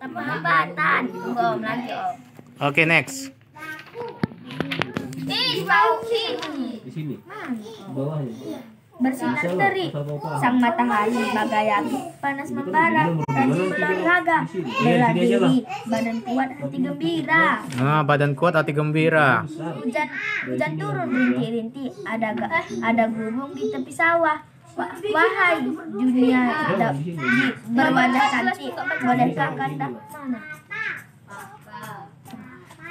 Persahabatan. Om lagi om. Oke, next. Ih, bau sini. Di sini. Bawahnya. Bersinar terik, sang matahari bagai api panas membara, rajin berolahraga, bela diri, badan kuat, hati gembira. Nah, badan kuat, hati gembira. Hujan turun rintik-rintik, ada gubung di tepi sawah. Wahai dunia berwajah cantik, bolehkah kanda mana?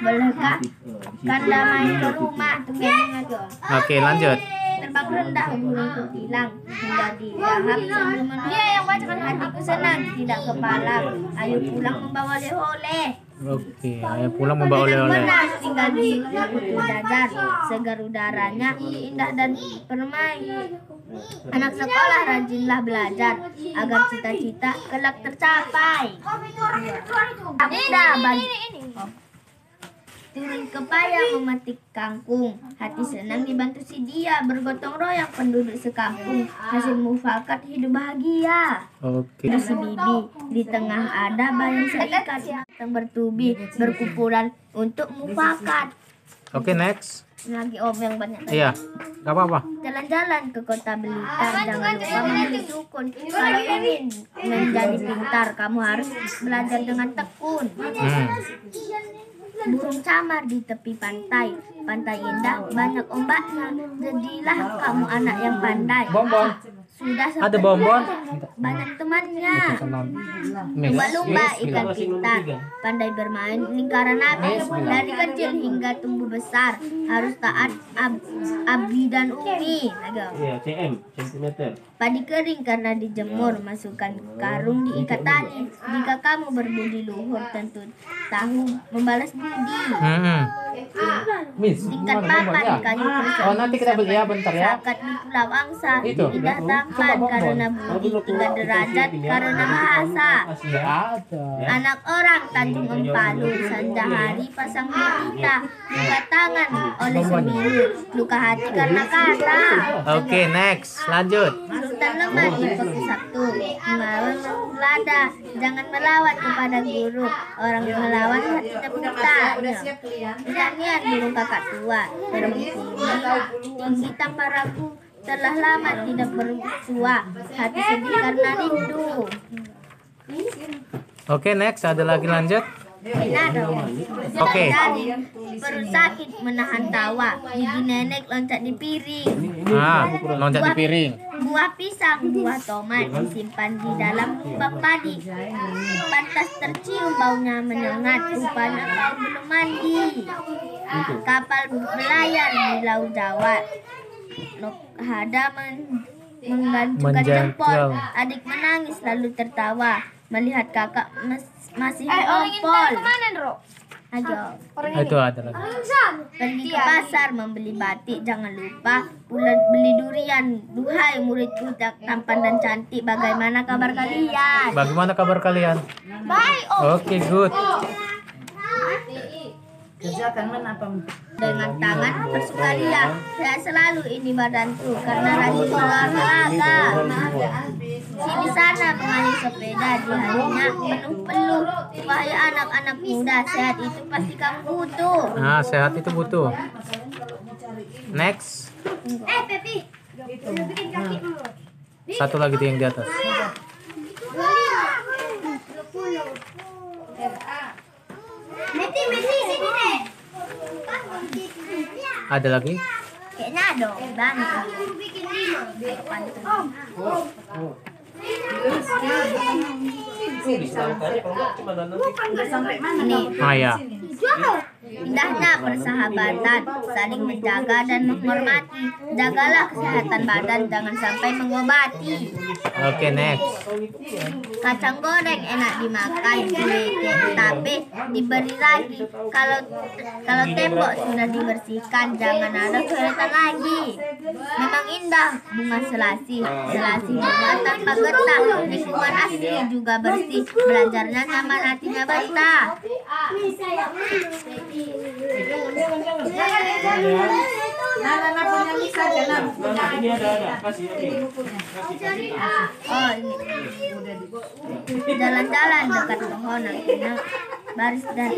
Bolehkah kanda main ke rumah? Oke, lanjut. Terbang rendah burung kutilang hingga dilahap sambil menoleh. Dia yang bacakan hatiku senang tidak kepalang. Ayo pulang membawa oleh-oleh. Oke, ayo pulang membawa oleh-oleh. Benar tinggal di Kutu Dajar. Segar udaranya indah dan permai. Anak sekolah rajinlah belajar agar cita-cita kelak tercapai. Turun ke payah memetik kangkung, hati senang dibantu si dia, bergotong royong penduduk sekampung, hasil mufakat hidup bahagia. Oke. Si bibi di tengah ada bayang seikat yang bertubi berkumpulan untuk mufakat. Oke, next. Lagi om yang banyak. Iya, nggak apa-apa. Jalan-jalan ke kota Blitar, jangan lupa membeli dukun. Kalau ingin menjadi pintar, kamu harus belajar dengan tekun. Burung camar di tepi pantai, pantai indah, banyak ombaknya. Jadilah kamu anak yang pandai. Bonbon. Sudah Ada bonbon. banyak temannya. Lumba-lumba ikan pintar, pandai bermain lingkaran api. Dari kecil hingga tumbuh besar, harus taat abdi dan umi. Iya, cm. Padi kering karena dijemur, masukkan karung diikat tali. Jika kamu berbudi luhur, tentu tahu membalas budi. Tingkat papan kayu persegi. Oh, nanti kita beli ya, bentar ya. Sakat di pulau angsa, Itu. indah tampan karena budi, 3 derajat karena bahasa. Anak orang Tanjung Empalu, sanja hari pasang berita, luka tangan oleh sembilu, luka hati karena kata. Oke, next. Lanjut. Sultan lemah di Paku Sabtu, melawan lada, jangan melawan kepada guru, orang yang melawan hatinya buta. Nyanyian burung kakak tua, terbang tinggi tanpa ragu, telah lama tidak bersua, hati sedih karena rindu. Oke, next. Ada lagi lanjut. Oke. Perut sakit menahan tawa, gigi nenek loncat di piring. Loncat di piring. Buah pisang, buah tomat disimpan di dalam lubang padi. Pantas tercium baunya menyengat, rupanya kau belum mandi. Kapal berlayar di Laut Jawa. Hada mengganjungkan jempol. Adik menangis lalu tertawa melihat kakak masih ngompol. Ayo. Itu ada lagi. Pergi ke pasar membeli batik, jangan lupa pula beli durian. Duhai muridku tampan dan cantik, bagaimana kabar kalian? Bagaimana kabar kalian? Baik om. Oke, good. Dengan tangan bersukaria, saya selalu ini badanku karena rajin olahraga. Sini sana mengayuh sepeda di harinya penuh-peluh. Wahai anak-anak muda, sehat itu pasti kamu butuh. Nah, sehat itu butuh. Next. Pepi, bikin kaki dulu. Satu lagi tuh yang di atas. Meti, sini deh. Ada lagi? Kayaknya ada banget. Ini. Ya. Indahnya persahabatan, saling menjaga dan menghormati. Jagalah kesehatan badan, jangan sampai mengobati. Oke, next. Kacang goreng enak dimakan, tapi diberi lagi. Kalau tembok sudah dibersihkan, jangan ada coretan lagi. Memang indah bunga selasi bunga tanpa getah. Lingkungan asli juga bersih, belajarnya nyaman, hatinya betah. Ini ada. Kasih oke. Oh ini. Jalan-jalan dekat pohon anak baris dan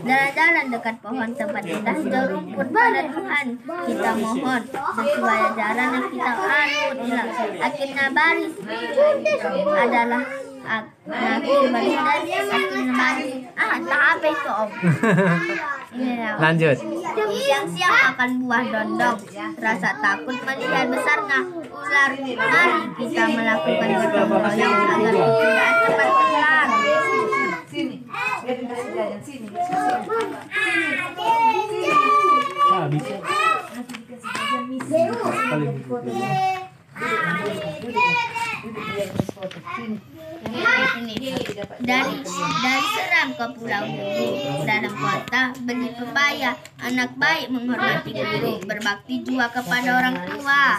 jalan-jalan dekat pohon tempat kita sejauh rumput pada Tuhan kita mohon sesuai ajaran yang kita anut hilang akhirnya baris adalah akhir baris dan akhirnya baris tak apa itu om. Lanjut. Siang-siang makan buah dondong rasa takut melihat besarnya ular mari kita melakukan gotong royong agar tidak cepat kelar. Bisa. Dari Seram ke Pulau Guru dalam kota beli pepaya anak baik menghormati guru berbakti juga kepada orang tua.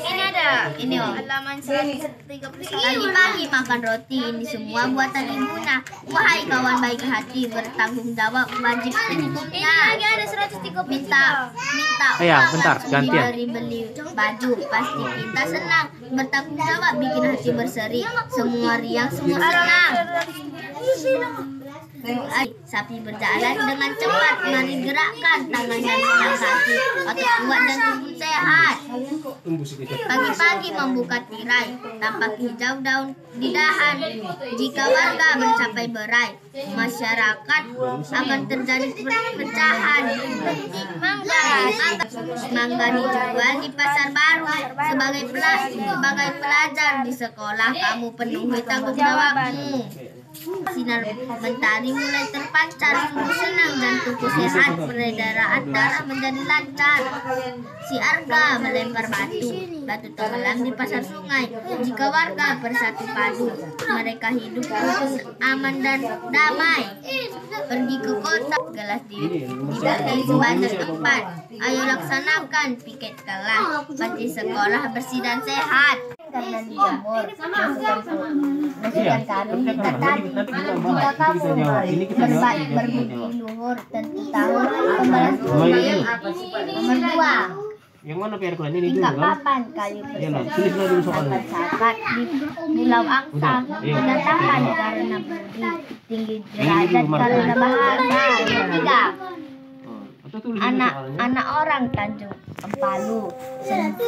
Ini ada ini om halaman 131. Pagi-pagi makan roti ini semua buatan ibunya. Wahai kawan baik hati bertanggung jawab wajib hidupnya. Lagi ada 130. Minta Ya, uang bentar, langsung gantian. beli baju pasti kita senang bertanggung jawab bikin hati berseri semua riang semua senang. Sapi berjalan dengan cepat mari gerakkan tangan dan kaki otot kuat dan tubuh sehat. Pagi-pagi membuka tirai tampak hijau daun di dahan. Jika warga mencapai berai masyarakat akan terjadi perpecahan. Mangga dijual di pasar baru. Sebagai pelajar di sekolah kamu penuhi tanggung jawabmu. Sinar mentari mulai terpancar, sungguh senang dan tubuh sehat, peredaran darah menjadi lancar. Si Arga melempar batu tenggelam di pasar sungai. Jika warga bersatu padu, mereka hidup rukun, aman dan damai. Pergi ke kota, gelas dipakai sebanyak tempat. Ayo laksanakan piket kelas, pasti sekolah bersih dan sehat. Karena dijemur, masukkan karung kita tadi. Jika kamu berbudi luhur, tentu tahu pembalas budi. Nomor 2. Yang mana PR kalian ini Tingkat dulu kan? papan kayu Tulis dulu soalnya. bersahabat di Pulau Angsa. Menyatakan karena budi, tinggi derajat karena bahasa. Nomor 3. Anak orang Tanjung Empalu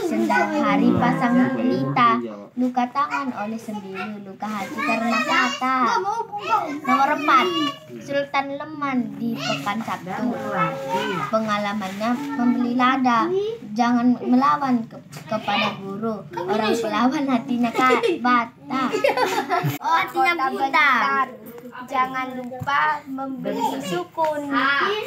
sendal hari pasang pelita luka tangan oleh sembilu luka hati karena kata. Nomor 4. Sultan Leman di Pekan Sabtu pengalamannya membeli lada jangan melawan kepada guru orang pelawan hatinya bata hatinya buta. Jangan lupa memberi sukun.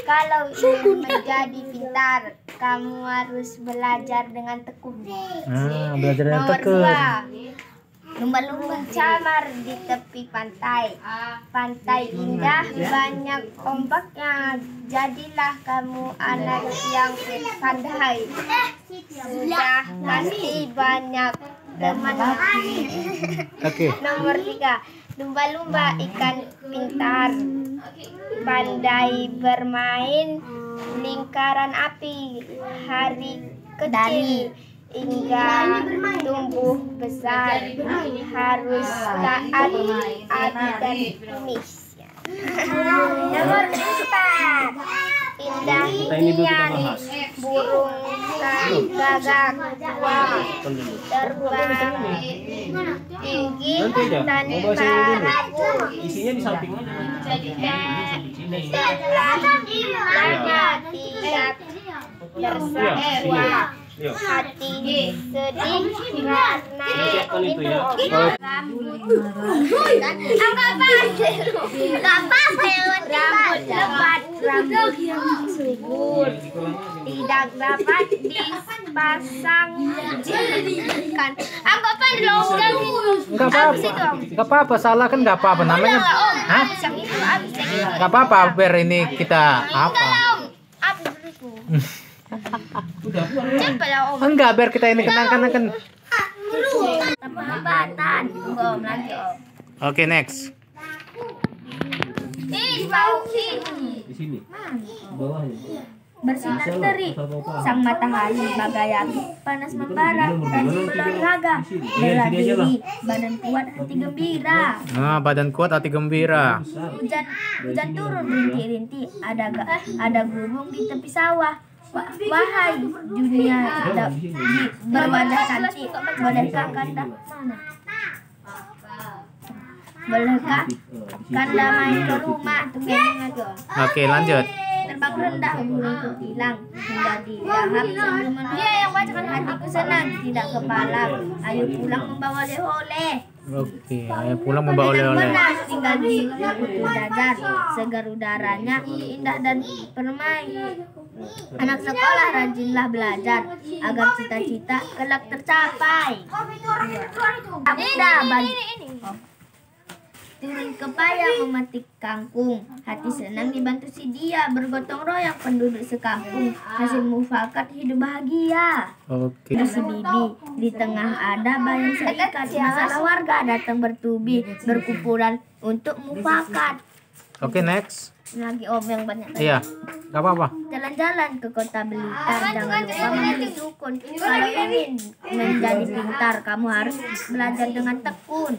Kalau ingin menjadi pintar, kamu harus belajar dengan tekun. Belajar dengan Nomor tekun. 2. Lumba-lumba camar di tepi pantai. Pantai indah, banyak ombaknya. Jadilah kamu anak yang pandai. Sudah pasti banyak teman. Oke. Nomor 3. Lumba-lumba ikan pintar, pandai bermain lingkaran api, hari kecil hingga tumbuh besar, harus taat dan kumis. Nomor 4. Indah inian burung gagak tua terbang tinggi tanpa ragu. Isinya di samping aja. Banyak tidak tersewa hati sedih karena hidup rambut lebat rambut subur tidak dapat dipasang jadikan anggapan dong Enggak apa-apa. Enggak apa-apa, salah kan enggak apa-apa namanya. Hah? Enggak apa-apa, biar ini kita apa? Enggak, biar kita ini kenang-kenang. Oke, next. Di sini. Bawahnya. bersinar terik. Sang matahari bagai api panas membara, rajin berolahraga, bela diri, badan kuat, hati gembira. Nah, badan kuat hati gembira. Hujan turun rintik-rintik, ada gubung di tepi sawah. Wahai dunia berwajah cantik, bolehkah Kanda mana? Bolehkah Kanda main ke rumah? Oke, lanjut. Terbang rendah burung kutilang hingga dilahap sambil menoleh. Hatiku senang tidak kepalang. Ayo pulang membawa oleh-oleh. Oke, ayo pulang membawa oleh-oleh. Benar tinggal di Putu Dajar, segar udaranya indah dan permai. Anak sekolah rajinlah belajar agar cita-cita kelak tercapai. Mudah turun ke payah memetik kangkung, hati senang dibantu si dia, bergotong royong penduduk sekampung, hasil mufakat hidup bahagia. Oke. Si bibi di tengah ada bayang seikat, masalah warga datang bertubi, berkumpulan untuk mufakat. Oke, next. Lagi om yang banyak. Iya, nggak apa-apa. Jalan-jalan ke kota Blitar, jangan lupa memilih dukun. Kalau ingin menjadi pintar, kamu harus belajar dengan tekun.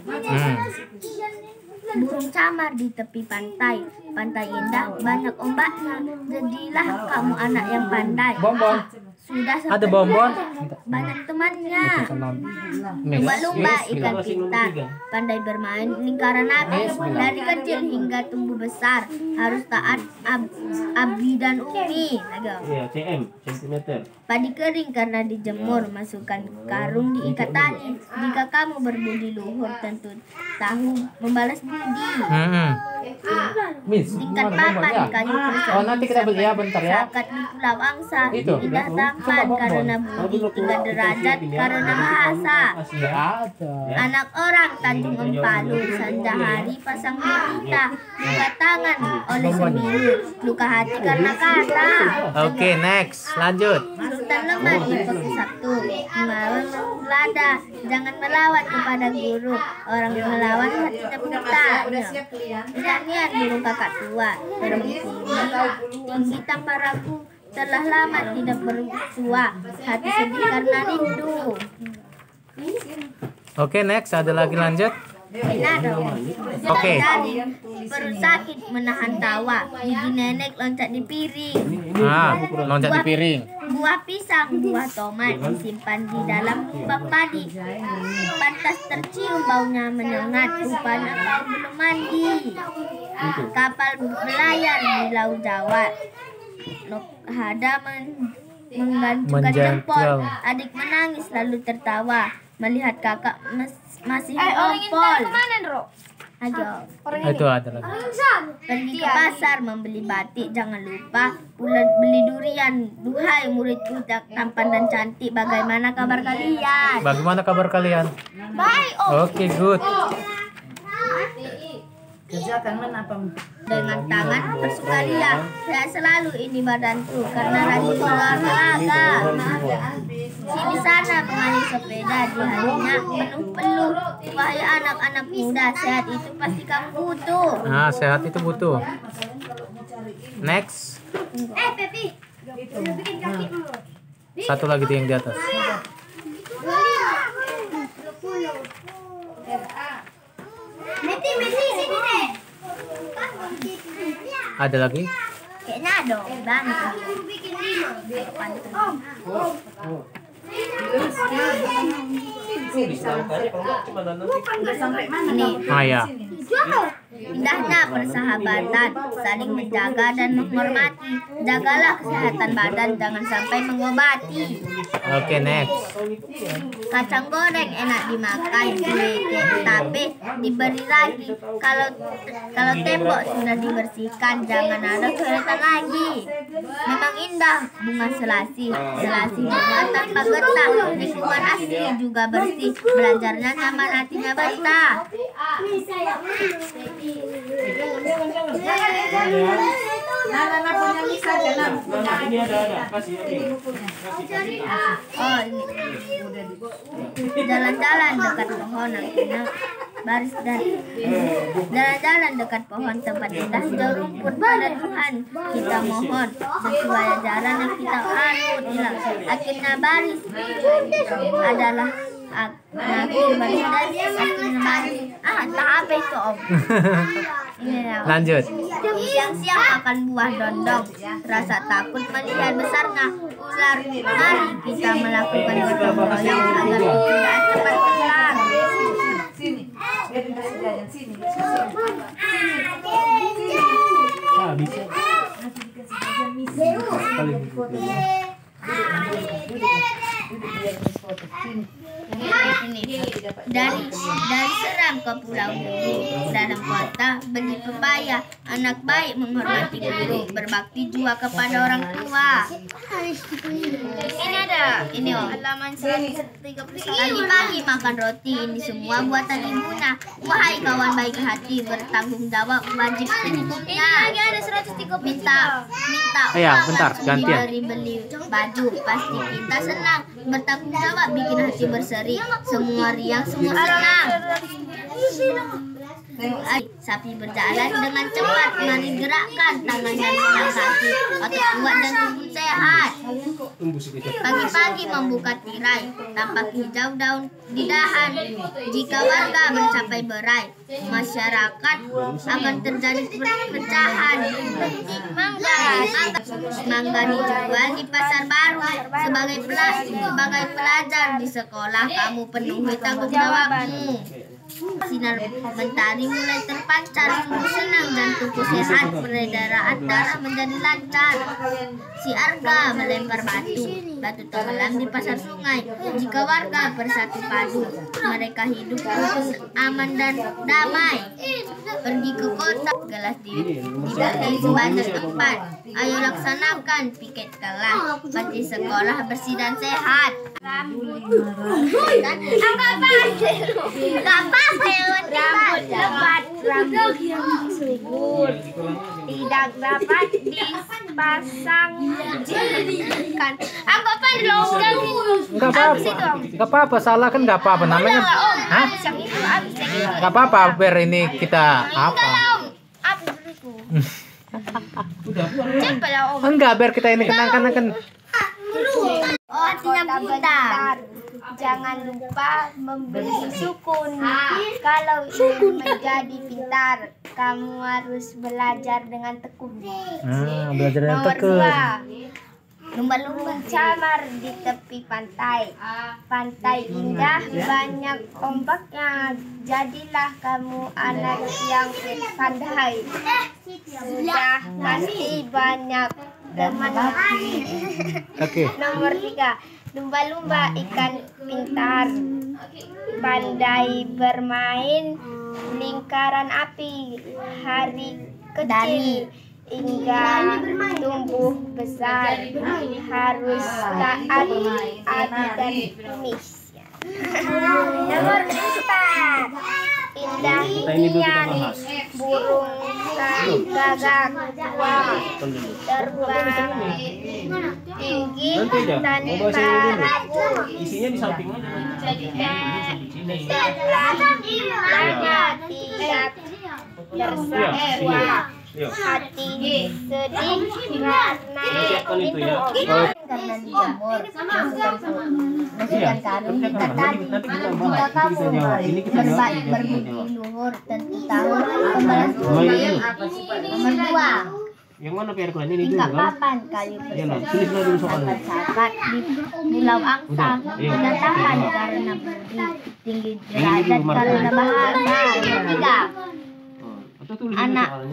Burung camar di tepi pantai, pantai indah, banyak ombaknya. Jadilah kamu anak yang pandai. Bonbon. Sudah Ada bonbon. banyak temannya. Lumba-lumba ikan pintar, pandai bermain lingkaran api. Dari kecil hingga tumbuh besar, harus taat abdi dan umi. Iya, cm, centimeter. Padi kering karena dijemur, masukkan karung diikat tali. Jika kamu berbudi luhur, tentu tahu membalas budi. Tingkat papan kayu persegi. Oh, nanti kita beli ya, bentar ya. Sakat di pulau angsa, Itu. indah tampan karena budi, tingkat derajat karena bahasa. Ada. Anak orang Tanjung Empalu, sanja hari pasang berita, luka tangan oleh sembilu, luka hati karena kata. Oke, next. Lanjut. Sultan lemah di Peku Sabtu, melawan lada, jangan melawan kepada guru, orang yang melawan hati terbuka. Niat burung kakak tua, terbang tinggi tanpa ragu, telah lama tidak bersua, hati sedih karena rindu. Oke, next. Ada lagi lanjut. Oke. Perut sakit menahan tawa, gigi nenek loncat di piring. Loncat di piring. Buah pisang, buah tomat disimpan di dalam lubang padi. Pantas tercium baunya menyengat, rupanya kau belum mandi. Kapal berlayar di Laut Jawa. Hada mengganjungkan jempol. Adik menangis lalu tertawa melihat kakak masih ngompol. Itu ada lagi. Pergi ke pasar membeli batik, jangan lupa pula beli durian. Duhai muridku tampan dan cantik, bagaimana kabar kalian? Bagaimana kabar kalian? Baik om. Oke, good. Dengan tangan bersukaria, saya selalu ini badanku karena rajin olahraga. Sini sana mengayuh sepeda di harinya penuh-peluh. Wahai anak-anak muda, sehat itu pasti kamu butuh. Nah, sehat itu butuh. Next. Pepi, bikin kaki dulu. Satu lagi tuh yang di atas. Meti, sini deh. Ada lagi? Kayaknya ada banget. Ini. Ya. Indahnya persahabatan, saling menjaga dan menghormati. Jagalah kesehatan badan, jangan sampai mengobati. Oke, next. Kacang goreng enak dimakan, gulai tapi diberi lagi. Kalau tembok sudah dibersihkan, jangan ada coretan lagi. Memang indah bunga selasi bunga tanpa getah. Lingkungan asli juga bersih, belajarnya nyaman, hatinya betah. Ini ada. Kasih. Oh ini. Jalan-jalan dekat pohon, akhirnya baris dari jalan-jalan dekat pohon tempat indah hijau rumput. Pada Tuhan kita mohon sesuai ajaran yang kita anut. Akhirnya baris adalah Nabi baris dari akhirnya baris. Tak apa itu om. Lanjut. Siang-siang makan buah dondong, rasa takut melihat besarnya ular. Mari kita melakukan gotong royong agar tidak cepat kelar. Bisa. Dari Seram ke Pulau Guru, dalam kota beli pepaya. Anak baik menghormati guru, berbakti juga kepada orang tua. Ini ada, ini om, halaman 131. Pagi-pagi makan roti, ini semua buatan ibunya. Wahai kawan baik hati, bertanggung jawab wajib secukupnya. Ini lagi ada 130. Minta Bentar, gantian. Beli baju, pasti kita senang. Bertanggung jawab bikin hati berseri. Semua riang, semua senang. Sapi berjalan dengan cepat, mari gerakkan tangan dan kaki, otot kuat dan tubuh sehat. Pagi-pagi membuka tirai, tampak hijau daun di dahan. Jika warga mencapai berai, masyarakat akan terjadi perpecahan. Mangga dijual di pasar baru. Sebagai pelajar di sekolah, kamu penuhi tanggung jawabmu. Sinar mentari mulai terpancar, tubuh senang dan tubuh sehat, peredaran darah menjadi lancar. Si Arga melempar batu tenggelam di pasar sungai. Jika warga bersatu padu, mereka hidup rukun, aman dan damai. Pergi ke kota, gelas dibagi sebanyak 4. Ayo laksanakan piket kelas, pasti sekolah bersih dan sehat. Rambut yang subur tidak dapat dipasang jadikan. Anggapan dong. Enggak apa-apa, salah kan enggak apa-apa namanya. Hah? Enggak apa-apa, biar ini kita apa? Enggak, biar kita ini kenang-kenang. Oh, artinya pintar. Jangan lupa memberi sukun. Kalau ingin menjadi pintar, kamu harus belajar dengan tekun. Belajar dengan tekun. Lumba-lumba camar di tepi pantai. Pantai indah, banyak ombaknya. Jadilah kamu anak yang pandai. Sudah pasti banyak teman. Nomor 3. Lumba-lumba ikan pintar, pandai bermain lingkaran api. Hari kecil hingga tumbuh besar, harus taat dan kumis. Nomor 4. Indahnya burung gagak tua terbang tinggi tanpa ragu. Isinya di samping aja. Setelahnya tidak tersewa, hati sedih karena dijemur, masukkan karung di tadi. Jika kamu berbudi luhur, tentu tahu pembalas budi. Nomor 2. Yang mana PR kalian ini Tingkat dulu kan? papan kayu Tulis dulu soalnya. bersakat di Pulau Angsa, mendatangkan karena budi, tinggi derajat karena bahasa. Nomor 3.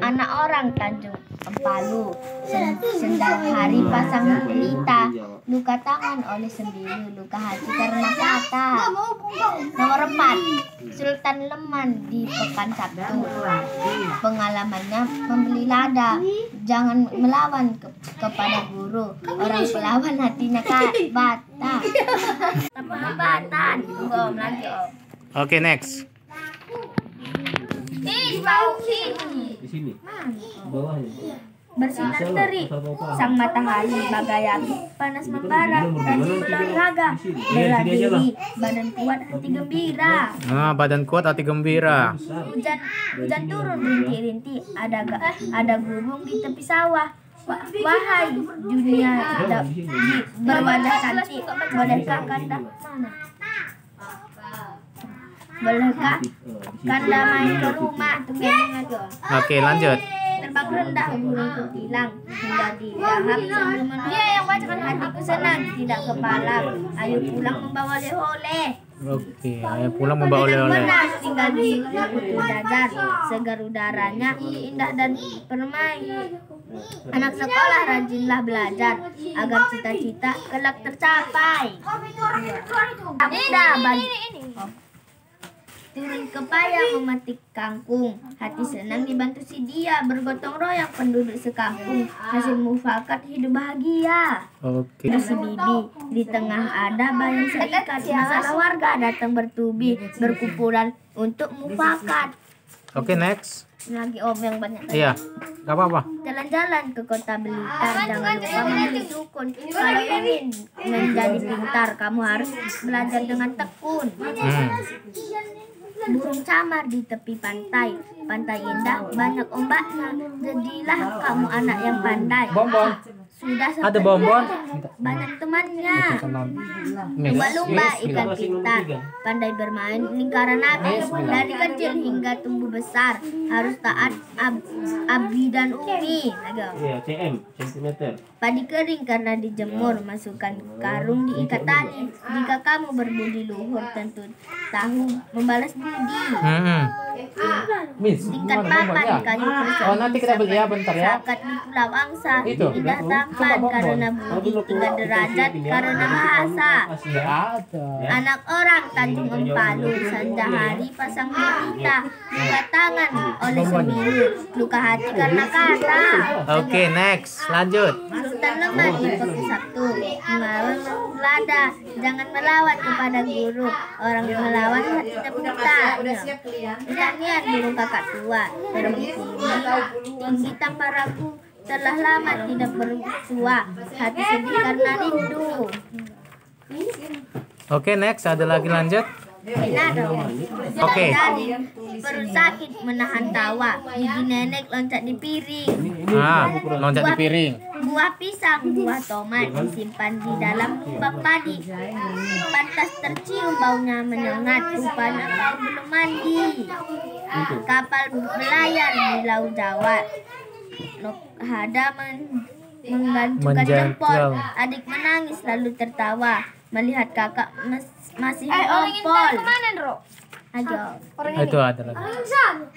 Anak orang Tanjung Empalu, sendal hari pasang pelita, luka tangan oleh sembilu, luka hati karena kata. Nomor 4. Sultan Leman di Pekan Sabtu, pengalamannya membeli lada. Jangan melawan kepada guru, orang pelawan hatinya bata. Pengobatan. Lagi om. Oke, next. Di bawah sini. Di sini. Bawahnya. bersinar terik. Sang matahari bagai api panas membara, rajin berolahraga, bela diri, badan kuat, hati gembira. Nah, badan kuat hati gembira. Hujan turun rintik-rintik, ada gubung di tepi sawah. Wahai dunia berwajah cantik, bolehkah Kanda mana? Bolehkah Kanda main ke rumah? Oke, lanjut. Terbang rendah burung kutilang hingga didahap sebelum menunggu. Hatiku senang tidak kepala. Ayo pulang membawa oleh-oleh. Oke, ayo pulang membawa oleh-oleh. Benar tinggal di Putu Dajar, segar udaranya indah dan permai. Anak sekolah rajinlah belajar agar cita-cita kelak tercapai. Mudah bagi turun ke payah memetik kangkung, hati senang dibantu si dia, bergotong royong penduduk sekampung, hasil mufakat hidup bahagia. Oke. Si bibi di tengah ada bayang seikat, masalah warga datang bertubi, berkumpulan untuk mufakat. Oke, next. Lagi om yang banyak. Iya, gak apa-apa. Jalan-jalan ke kota Blitar, jangan lupa memilih dukun. Kalau ingin menjadi pintar, kamu harus belajar dengan tekun. Burung camar di tepi pantai, pantai indah, banyak ombaknya. Jadilah kamu anak yang pandai. Bonbon. Sudah Ada bonbon. banyak temannya. Lumba-lumba ikan pintar, pandai bermain lingkaran api. Dari kecil hingga tumbuh besar, harus taat abdi dan umi. Iya, cm, centimeter. Padi kering karena dijemur, masukkan karung diikat tali. Jika kamu berbudi luhur, tentu tahu membalas budi. Tingkat papan kayu kersen. Oh, nanti kita beli ya, bentar ya. Zakat di Pulau Angsa, Itu. indah tampan karena budi, tingkat derajat karena bahasa. Anak orang Tanjung Empalu, sanja hari pasang berita, luka tangan oleh sembilu, luka hati karena kata. Oke, next. Lanjut. Sultan lemah di Peku Sabtu, melawan lada, jangan melawan kepada guru, orang melawan hati terbuka. Pertanian burung kakak tua, terbang tinggi tanpa ragu, telah lama tidak bersua, hati sedih karena rindu. Oke, next. Ada lagi lanjut. Oke. Perut sakit menahan tawa, gigi nenek loncat di piring. Loncat di piring. Buah pisang, buah tomat disimpan di dalam lubang padi. Pantas tercium baunya menyengat, rupanya kau belum mandi. Kapal berlayar di Laut Jawa. Hada mengganjungkan jempol. Adik menangis lalu tertawa melihat kakak masih ngompol. Ayo. Itu ada lagi.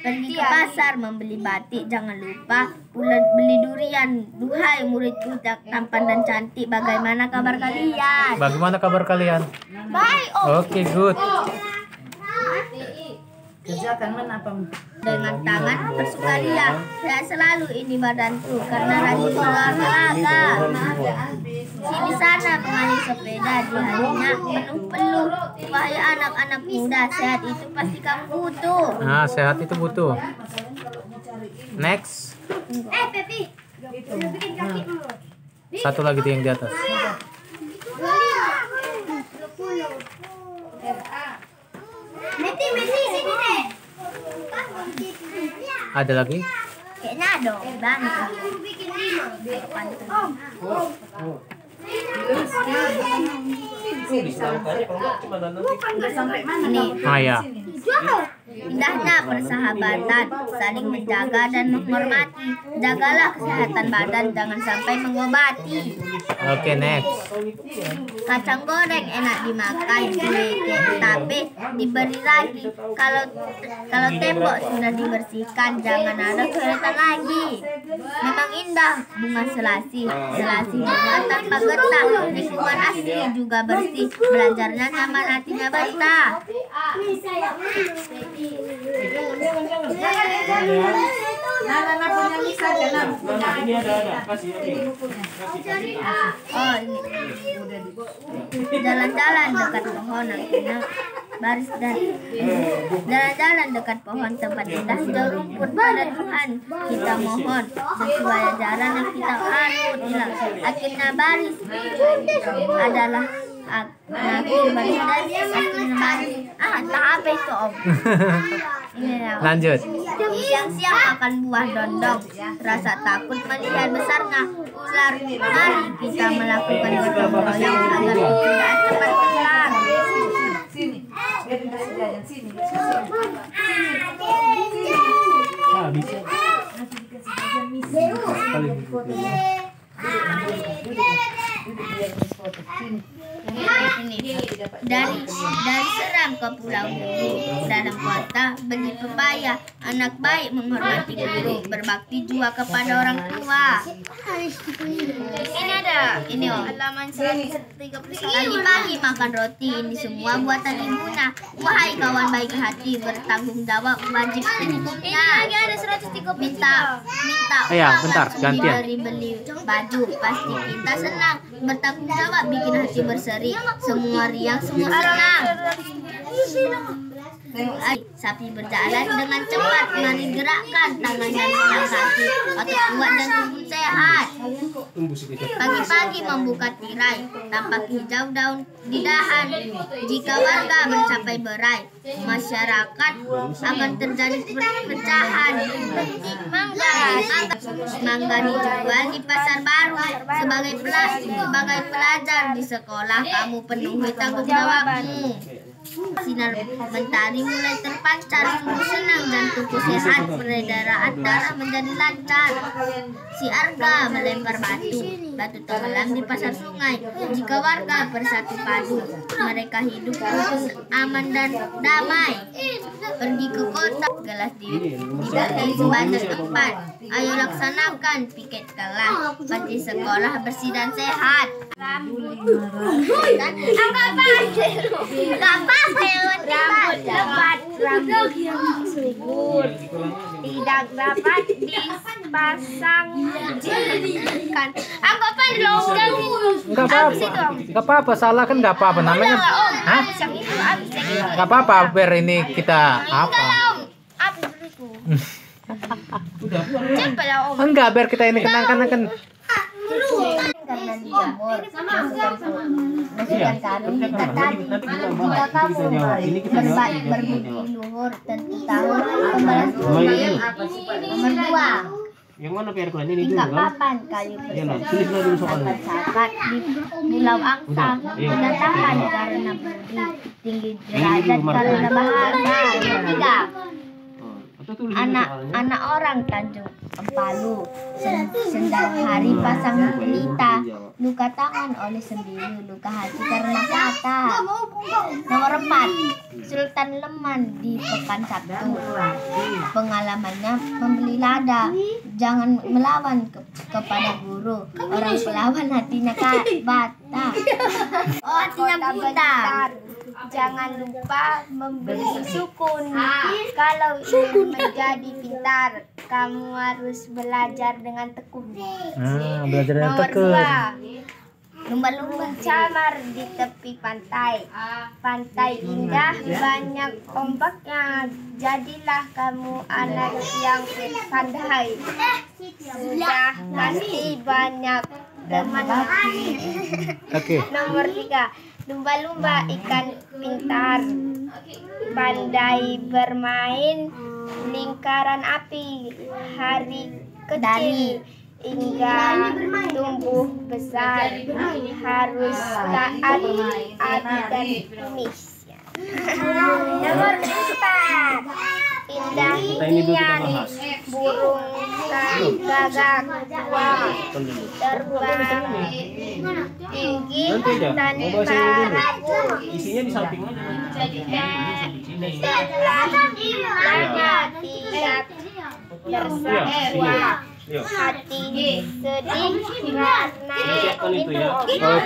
Pergi ke pasar membeli batik, jangan lupa pula beli durian. Duhai muridku tampan dan cantik, bagaimana kabar kalian? Bagaimana kabar kalian? Baik, Oke, good. Dengan tangan bersukaria, saya selalu ini badanku karena rajin olahraga. Sini sana mengayuh sepeda di harinya penuh-peluh. Wahai anak-anak muda, sehat itu pasti kamu butuh. Nah, sehat itu butuh. Next. Pepi, Satu lagi tuh yang di atas. Meti, sini deh. Ada lagi? Kayaknya ada, banget. Ah, ya. Indahnya persahabatan, saling menjaga dan menghormati. Jagalah kesehatan badan, jangan sampai mengobati. Oke, next. Kacang goreng enak dimakan, cueke, tapi diberi lagi. Kalau tembok sudah dibersihkan, jangan ada coretan lagi. Memang indah bunga selasih bunga tanpa getah. Lingkungan asli juga bersih, belajarnya nyaman, hatinya betah. Ini ada. Kasih ini. Oh ini. Jalan-jalan dekat pohon akhirnya baris dan jalan-jalan dekat pohon tempat indah jauh rumput pada Tuhan kita mohon sesuai ajaran yang kita anut hilang akhirnya baris adalah aku baris dan akhirnya baris tak apa itu om. Lanjut. Siang-siang makan buah dondong rasa takut melihat besarnya ular mari kita melakukan gotong royong agar pekerjaan cepat kelar. Bisa. Dari Seram ke Pulau Buru dalam kota beli pepaya anak baik menghormati guru berbakti juga kepada orang tua. Ini ada halaman 131. Pagi-pagi makan roti ini semua buatan ibunya. Wahai kawan baik hati bertanggung jawab wajib punya. Lagi ada 130. Minta Ya, bentar, gantian. beli baju pasti kita senang bertanggung jawab bikin hati berseri semua riang semua senang. Sapi berjalan dengan cepat mari gerakkan tangannya dengan kaki otot kuat dan tubuh sehat. Pagi-pagi membuka tirai tampak hijau daun di dahan. Jika warga mencapai berai masyarakat akan terjadi perpecahan. Mangga dijual di pasar baru. Sebagai pelajar di sekolah kamu penuhi tanggung jawabmu. Sinar mentari mulai terpancar, sungguh senang jantungku sehat, peredaran darah menjadi lancar. Si Arga melempar batu tenggelam di pasar sungai. Jika warga bersatu padu, mereka hidup rukun, aman dan damai. Pergi ke kota, gelas dibagi sebanyak 4. Ayo laksanakan piket kelas, panti sekolah bersih dan sehat. Rambut yang subur tidak dapat dipasang jadikan. Anggapan dong. Enggak apa-apa, salah kan enggak apa-apa namanya. Hah? Enggak apa-apa, biar ini kita apa? Enggak, biar kita ini kenangkan kan. Karena dijemur masukkan karung kita tadi. Jika kamu berbudi luhur tentu tahu pembalas budi. Nomor 2 Yang mana PR ini tingkat dulu kan? papan kayu Tulis dulu soalnya. sakat di Pulau Angsa kedatangan karena berdiri tinggi derajat karena bahasa. Yang 3 anak orang Tanjung Empalu sendal hari pasang pelita luka tangan oleh sembilu luka hati karena patah. Nomor 4 Sultan Leman di Pekan Sabtu pengalamannya membeli lada jangan melawan kepada guru orang pelawan hatinya bata hatinya buta. Jangan lupa membeli sukun. Kalau ingin menjadi pintar, kamu harus belajar dengan tekun. Belajar dengan Nomor tekun. 2 lumba-lumba camar di tepi pantai. Pantai indah, banyak ombaknya. Jadilah kamu anak yang pandai. Sudah pasti banyak temannya. Oke. Nomor 3 lumba-lumba ikan pintar, pandai bermain lingkaran api hari kecil hingga tumbuh besar, harus taat dan kumis. Nomor 4 indah inian burung gagak tua terbang tinggi tanpa ragu. Isinya di samping aja. Setelahnya tidak tersawa hati sedih karena itu.